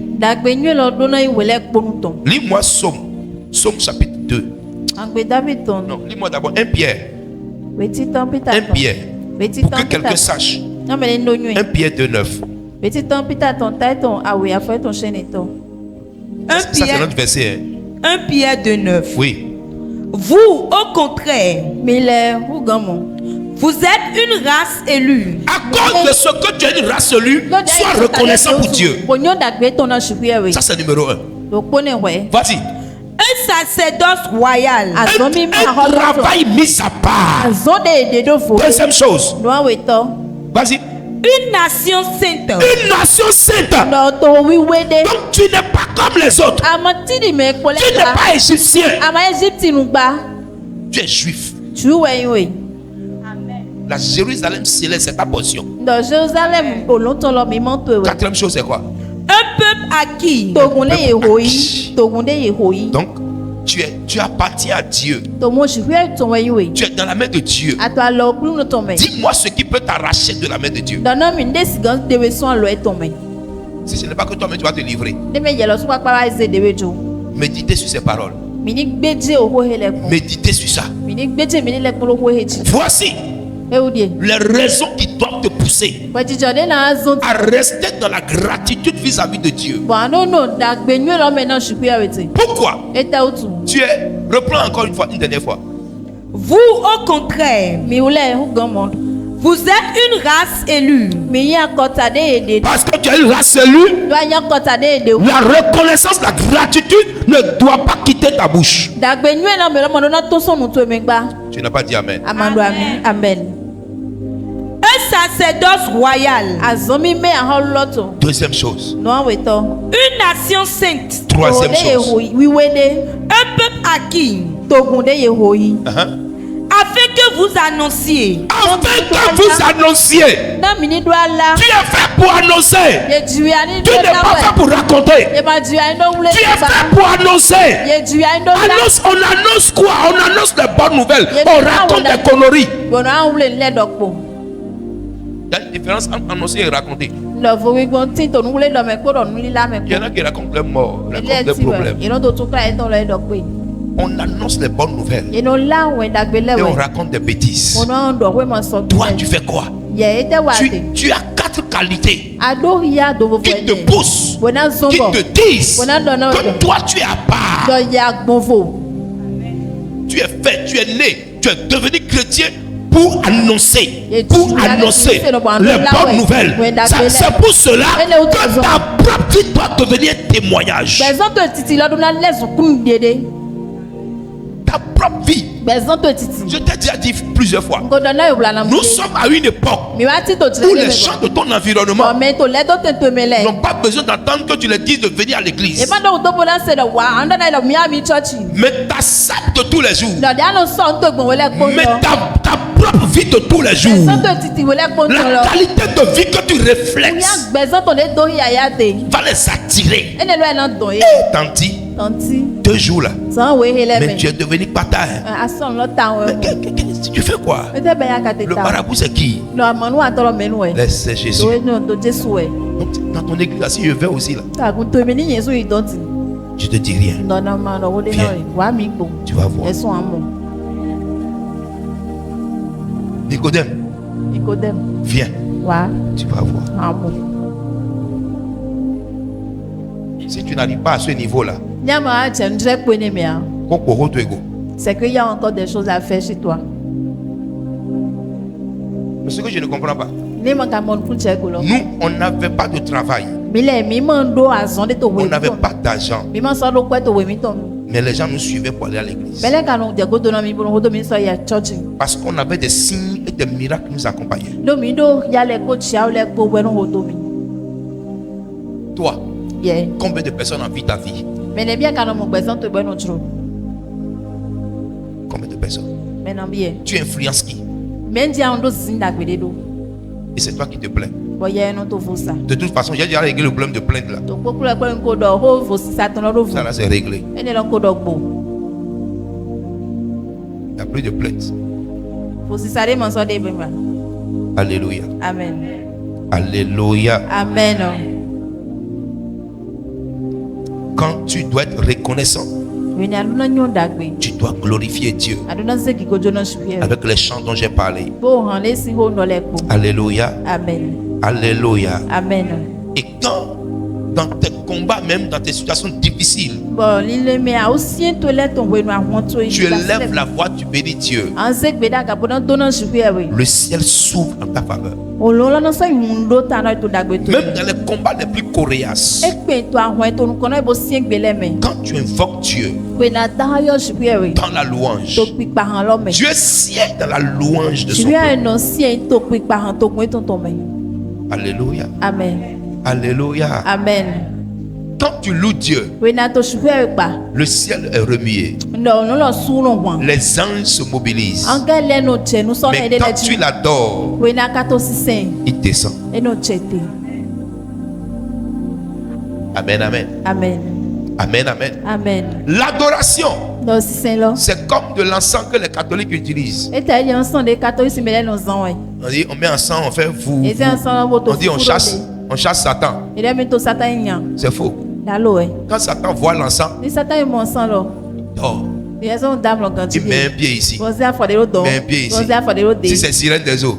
A: Lis-moi Somme chapitre 2. Non, lis-moi d'abord 1 Pierre. 1 Pierre. Pour que quelqu'un sache. 1 Pierre 2:9. Ça c'est notre verset.
C: 1 Pierre 2:9.
A: Oui.
C: Vous, au contraire, vous êtes une race élue.
A: À cause de ce que tu es une race élue, sois reconnaissant pour Dieu. Ça c'est numéro 1. Vas-y.
C: Un sacerdoce royal.
A: Un travail mis à part. Deuxième chose. Vas-y.
C: Une nation sainte.
A: Une nation sainte. Donc tu n'es pas comme les autres. Tu n'es pas égyptien. Tu es juif. La Jérusalem céleste, c'est ta portion. Quatrième chose, c'est quoi?
C: Un peuple acquis.
A: Donc, tu appartiens à Dieu. Tu es dans la main de Dieu. Dis-moi ce qui peut t'arracher de la main de Dieu. Si ce n'est pas que toi-même tu vas te livrer. Méditez sur ces paroles. Méditez sur ça. Voici les raisons qui doivent te pousser à rester dans la gratitude vis-à-vis de Dieu. Pourquoi? Reprends encore une dernière fois.
C: Vous, au contraire, vous êtes une race élue.
A: Parce que tu es une race élue, la reconnaissance, la gratitude ne doit pas quitter ta bouche. Tu n'as pas dit Amen.
C: Amen. Un sacerdoce royal.
A: Deuxième chose.
C: Une nation sainte.
A: Troisième chose.
C: Un peuple acquis. Afin que vous annonciez.
A: Afin que vous annonciez. Tu es fait pour annoncer. Tu n'es pas fait pour raconter. Tu es fait pour annoncer. On annonce quoi? On annonce des bonnes nouvelles. On raconte des conneries. Il y a une différence entre annoncer et raconter. Il y en a qui racontent leurs morts, racontent des problèmes. On annonce les bonnes nouvelles et on raconte des bêtises. Toi, tu fais quoi? Tu as 4 qualités qui te poussent, qui te disent que toi, tu es à part. Tu es fait, tu es né, tu es devenu chrétien pour annoncer les bonnes nouvelles. C'est pour cela que ta propre vie doit devenir témoignage. Ta propre vie. Je t'ai déjà dit plusieurs fois. Nous sommes à une époque où les gens de ton environnement n'ont pas besoin d'entendre que tu leur dises de venir à l'église. Mais ta sape de tous les jours. Mais ta propre vie de tous les jours. La qualité de vie que tu reflètes va les attirer. Tanti, 2 jours là. Mais tu es devenu bâtard. Tu fais quoi? Le marabout c'est qui? Laisse Jésus. Dans ton église, si je vais aussi là, je te dis rien. Viens. Tu vas voir. Nicodème, viens. Tu vas voir. Si tu n'arrives pas à ce niveau-là,
B: c'est qu'il y a encore des choses à faire chez toi.
A: Mais ce que je ne comprends pas, nous, on n'avait pas de travail. On n'avait pas d'argent. Mais les gens nous suivaient pour aller à l'église. Parce qu'on avait des signes et des miracles qui nous accompagnaient. Toi, combien de personnes envient ta vie? Combien de personnes? Tu influences qui? Et c'est toi qui te plains. De toute façon, j'ai déjà réglé le problème de plainte là. Ça là c'est réglé. Il n'y a plus de plainte. Alléluia.
B: Amen.
A: Alléluia.
B: Amen.
A: Quand tu dois être reconnaissant, tu dois glorifier Dieu avec les chants dont j'ai parlé. Alléluia.
B: Amen.
A: Alléluia.
B: Amen.
A: Et quand dans tes combats, même dans tes situations difficiles, tu élèves la voix, tu bénis Dieu, le ciel s'ouvre en ta faveur. Même dans les combats les plus coriaces, quand tu invoques Dieu dans la louange, Dieu sied dans la louange de son peuple. Alléluia.
B: Amen.
A: Alléluia.
B: Amen.
A: Quand tu loues Dieu, le ciel est remué. Les anges se mobilisent. Mais quand tu l'adores, il descend. Amen, amen.
B: Amen.
A: Amen, amen.
B: Amen.
A: L'adoration, c'est comme de l'encens que les catholiques utilisent. On dit on met encens, on fait vous. On dit on chasse Satan. C'est faux. Quand Satan voit l'encens, il met un pied ici. Met un pied ici. Si c'est sirène des eaux.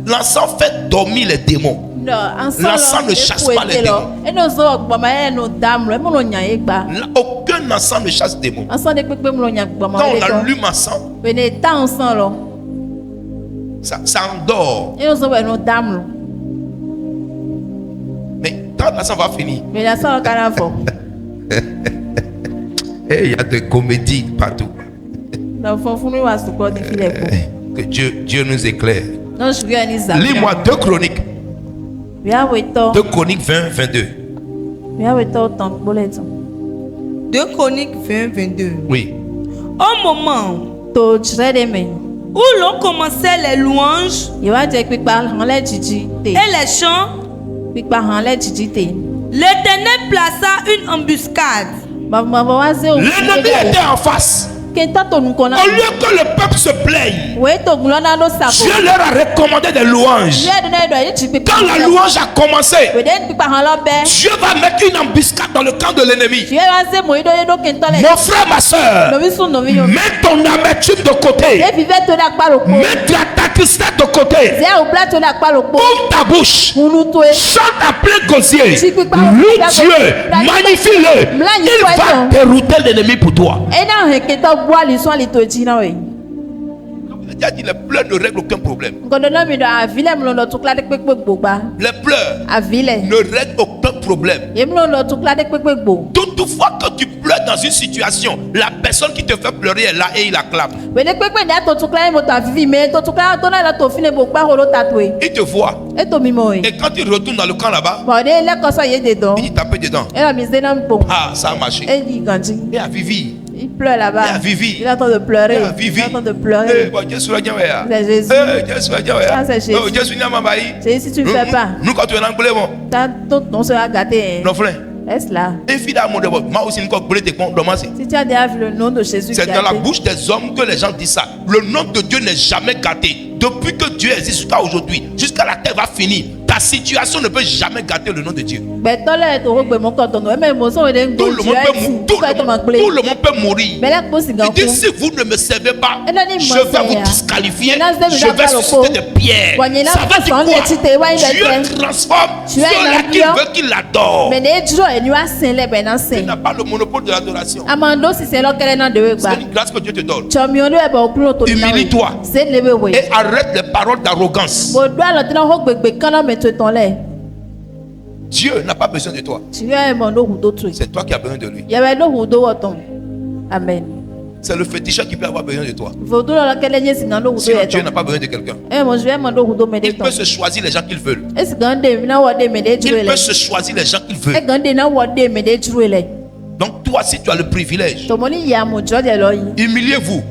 A: L'encens fait dormir les démons. L'encens ne chasse pas les démons. Aucun encens ne chasse les démons. Quand on allume encens, ça endort. Mais quand l'encens va finir, il y a des comédies partout. Que Dieu nous éclaire. Lis-moi 2 Chroniques. 2 Chroniques 20, 22.
C: 2 Chroniques 20, 22.
A: Oui.
C: Au moment où l'on commençait les louanges et les chants, l'Éternel plaça une embuscade.
A: L'ennemi était en face. Au lieu que le peuple se plaigne, Dieu leur a recommandé des louanges. Quand la louange a commencé, Dieu va mettre une embuscade dans le camp de l'ennemi. Mon frère, ma soeur, mets ton amertume de côté. Mets ta tristesse de côté. Ouvre ta bouche. Chante à plein gosier. Loue Dieu. Magnifie-le. Il va dérouter l'ennemi pour toi. Il a dit les pleurs ne règlent aucun problème. Les pleurs ne règlent aucun problème. Toutefois, quand tu pleures dans une situation, la personne qui te fait pleurer est là et il acclame. Il te voit. Et quand il retourne dans le camp là-bas, il dit taper dedans. Ah, ça a marché. Et à Vivi.
B: Il pleure là-bas.
A: Il
B: est en train de pleurer. Il est en train de pleurer. C'est Jésus. C'est si tu ne fais pas.
A: Nous quand tu es anglais bon.
B: Ton nom sera gâté.
A: Non frère.
B: Est-ce là?
A: Si
B: tu as déjà vu le nom de Jésus,
A: c'est dans la bouche des hommes que les gens disent ça. Le nom de Dieu n'est jamais gâté. Depuis que Dieu existe jusqu'à aujourd'hui, jusqu'à la terre va finir, ta situation ne peut jamais gâter le nom de Dieu. Tout le monde peut mourir. Il dit si vous ne me servez pas, je vais vous disqualifier, je vais susciter des pierres. Ça veut dire quoi? Dieu transforme ceux qui veulent qu'il adore. Il n'a pas le monopole de l'adoration. C'est une grâce que Dieu te donne. Humilie-toi et arrête les paroles d'arrogance. Dieu n'a pas besoin de toi. C'est toi qui as besoin de lui.
B: Amen.
A: C'est le féticheur qui peut avoir besoin de toi. Si Dieu n'a pas besoin de quelqu'un, il peut se choisir les gens qu'il veut. Il peut se choisir les gens qu'il veut. Donc toi, si tu as le privilège, humiliez-vous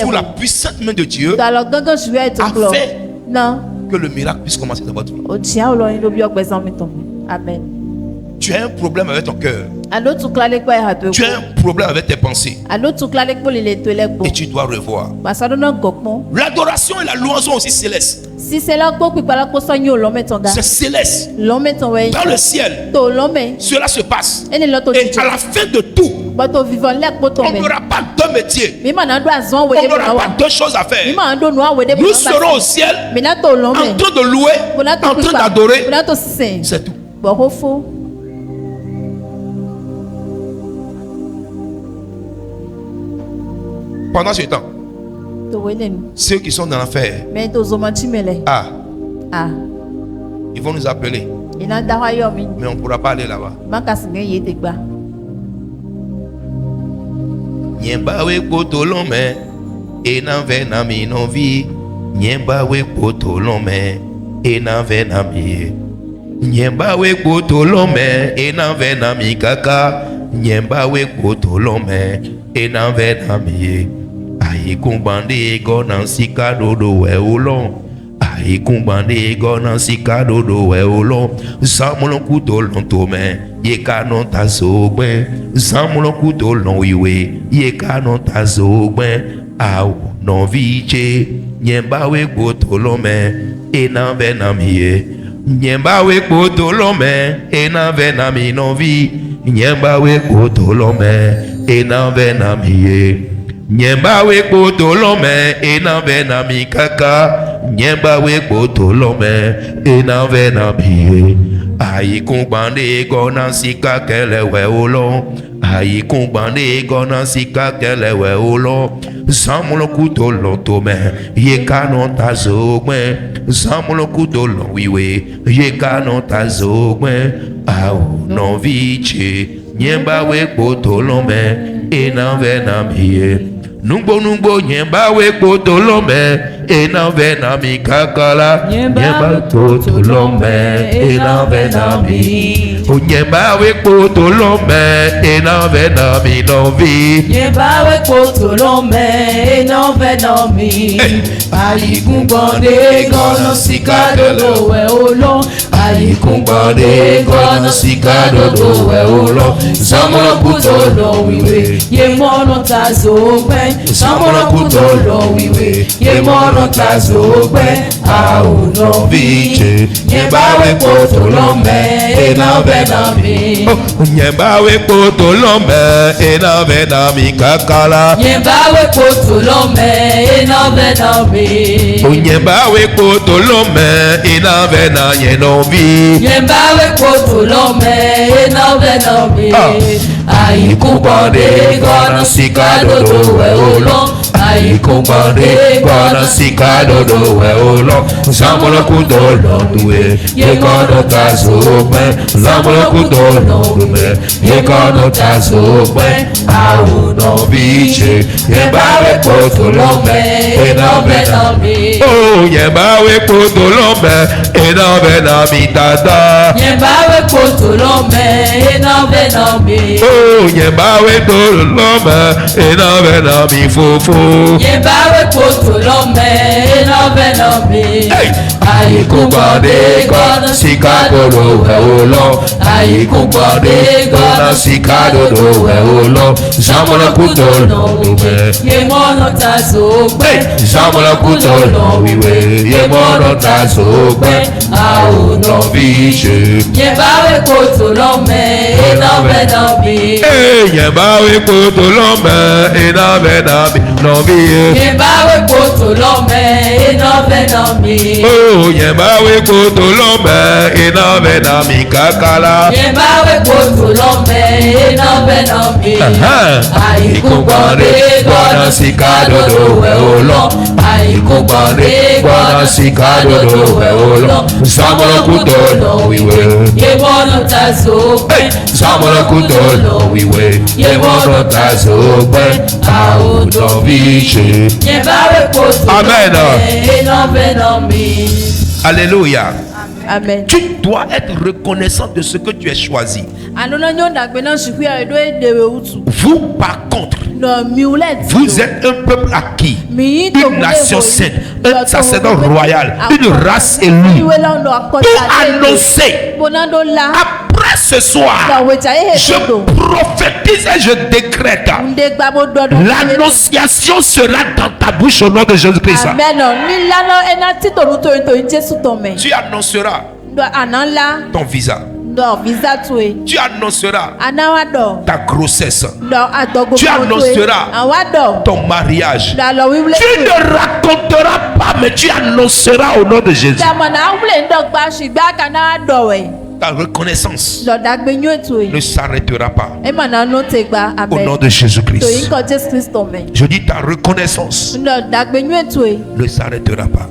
A: sous la puissante main de Dieu afin que le miracle puisse commencer dans votre vie.
B: Amen.
A: Tu as un problème avec ton cœur. Tu as un problème avec tes pensées. Et tu dois revoir. L'adoration et la louange sont aussi célestes. C'est céleste. Dans le ciel, cela se passe. Et à la fin de tout, on n'aura pas deux métiers. On n'aura pas deux choses à faire. Nous serons au ciel en train de louer, en train d'adorer. C'est tout. Pendant ce temps, ceux qui sont dans l'enfer, ils vont nous appeler. Mais on ne pourra pas aller là-bas. Aïe kumbande gona sika dodo we olon. Aïe kumbande gona sika dodo we olon. Samolon kutolon tome ye kanon tasogben. Samolon kutolon wiwe ye kanon tasogben. Aou non viche nyemba we kutolome enan venamie. Nyemba we kutolome enan venami non vi. Nyemba we kutolome enan venamie. Nyemba we kotolome enave na mikaka. Nyemba we poto lome. Ena vena biye. Ayi kumbande gona sika kele we olo. Ayi kumbande gona sika kele we olo. Zamulo kutolo tome. Ye kanon tazogme. Zamulo kutolo wiwe. Ye kanon tazogme. Au no viche. Nyemba we poto lome. Ena vena biye. Nungbo nyemba we poto lome. Ena vena mi kakala. Nyemba poto lome. Ena vena mi. Nyemba we poto lome. Ena vena mi novi.
B: Nyemba we poto lome. Ena vena mi. Ayi kumbande gona sika dodo we olo. Ayi kumbande gona sika dodo we olo. Zamono kutolo wiwe. Ye mono tazogbe. Zamono kutolo wiwe. Ye mono tazogbe. Au no viche. Nyemba we poto lome. Ena vena mi.
A: Nyemba we poto lome. Ena vena mi kakala.
B: Nyemba we poto lome. Ena vena mi.
A: Nyemba we poto lome. Ena vena yenovi.
B: Nyemba we poto lome. Ena vena mi. Ayi kumbande gona sika dodo we olo. Ayi kumbande gona sika dodo we olo.
A: Zamono kutolo duwe. Ye kono tazogme. Zamono kutolo duwe. Ye kono tazogme. Au no viche. Nyemba we poto lome. Ena vena mi. Oh, nyemba we poto lome. Ena vena mi tata.
B: Nyemba we poto lome. Ena vena mi.
A: Oh, nyemba we poto lome. Ena vena mi fofo.
B: Nyemba we poto lome. Ena vena mi.
A: Ayi kumbande gona sika dodo we olo. Ayi kumbande gona sika dodo we olo. Zamono kutolo duwe.
B: Ye mono tazogbe.
A: Zamono kutolo wiwe. Ye mono tazogbe.
B: Au no
A: viche.
B: Nyemba we poto lome. Ena vena mi.
A: Nyemba we poto lome. Ena vena mi novi.
B: Nyemba we poto lome. Ena vena mi.
A: Nyemba we poto lome. Ena vena mi kakala.
B: Nyemba we poto lome. Ena vena mi. Ayi kumbande gona sika dodo we olo. Ayi kumbande gona sika dodo we olo.
A: Zamono kutolo wiwe.
B: Ye mono tazogbe.
A: Zamono kutolo wiwe. Ye mono tazogbe. Au no viche.
B: Nyemba we poto
A: Amen.
B: lome. Ena vena mi.
A: Alléluia.
B: Amen.
A: Tu dois être reconnaissant de ce que tu es choisi. Vous, par contre, vous êtes un peuple acquis, une nation sainte, un sacerdoce royal, une race élue. Pour annoncer, après ce soir, je prophétise et je décrète. L'annonciation sera dans ta bouche au nom de Jésus-Christ. Tu annonceras ton visa. Tu annonceras ta grossesse. Tu annonceras ton mariage. Tu ne raconteras pas, mais tu annonceras au nom de Jésus. Ta reconnaissance ne s'arrêtera pas au nom de Jésus-Christ. Je dis ta reconnaissance ne s'arrêtera pas.